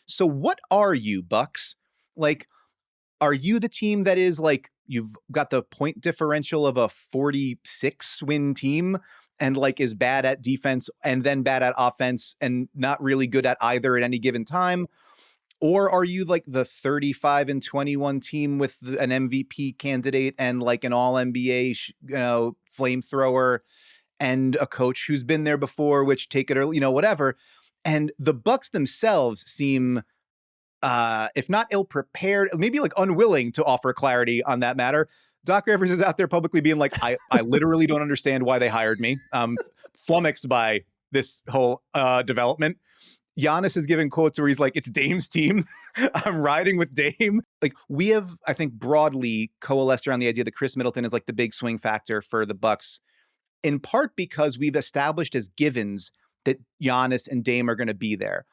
So what are you, Bucks? Like, are you the team that is like, you've got the point differential of a 46 win team and like is bad at defense and then bad at offense and not really good at either at any given time? Or are you like the 35-21 team with an MVP candidate and like an all NBA, flamethrower and a coach who's been there before, which take it or, whatever. And the Bucks themselves seem, if not ill-prepared, maybe like unwilling to offer clarity on that matter. Doc Rivers is out there publicly being like, I literally don't understand why they hired me. Flummoxed by this whole development. Giannis is giving quotes where he's like, it's Dame's team. I'm riding with Dame. Like, we have, I think, broadly coalesced around the idea that Chris Middleton is like the big swing factor for the Bucks, in part because we've established as givens that Giannis and Dame are going to be there.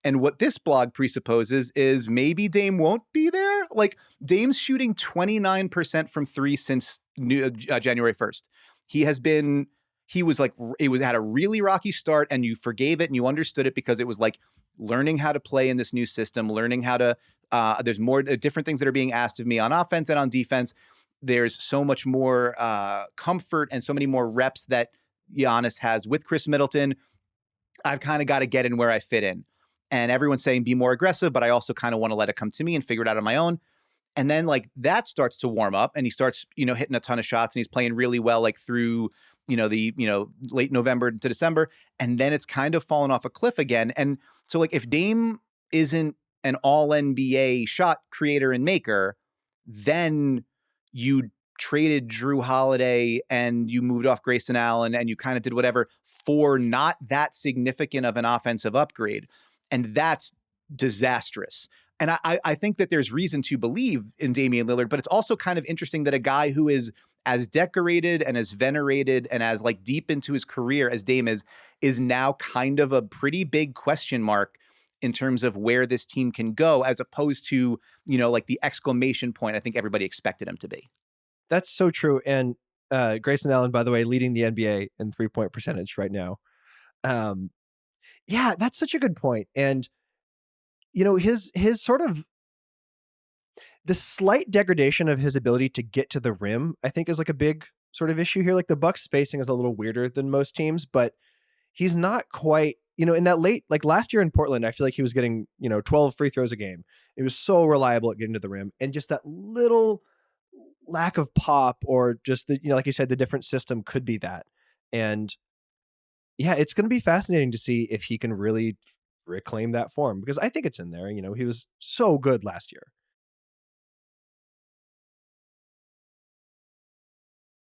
And what this blog presupposes is maybe Dame won't be there. Like, Dame's shooting 29% from three since January 1st. Had a really rocky start, and you forgave it and you understood it because it was like learning how to play in this new system, learning how to, there's more different things that are being asked of me on offense and on defense. There's so much more comfort and so many more reps that Giannis has with Chris Middleton. I've kind of got to get in where I fit in. And everyone's saying be more aggressive, but I also kind of want to let it come to me and figure it out on my own. And then like that starts to warm up and he starts, hitting a ton of shots and he's playing really well, like through, late November to December. And then it's kind of fallen off a cliff again. And so like if Dame isn't an all NBA shot creator and maker, then you traded Drew Holiday and you moved off Grayson Allen and you kind of did whatever for not that significant of an offensive upgrade. And that's disastrous. And I think that there's reason to believe in Damian Lillard, but it's also kind of interesting that a guy who is as decorated and as venerated and as like deep into his career as Dame is now kind of a pretty big question mark in terms of where this team can go, as opposed to, like the exclamation point I think everybody expected him to be. That's so true. And Grayson Allen, by the way, leading the NBA in 3-point percentage right now. Yeah, that's such a good point. And, his sort of the slight degradation of his ability to get to the rim, I think is like a big sort of issue here. Like the Bucks spacing is a little weirder than most teams, but he's not quite, in that late, like last year in Portland, I feel like he was getting, 12 free throws a game. He was so reliable at getting to the rim, and just that little lack of pop, or just the, like you said, the different system could be that. And yeah, it's going to be fascinating to see if he can really reclaim that form, because I think it's in there. He was so good last year.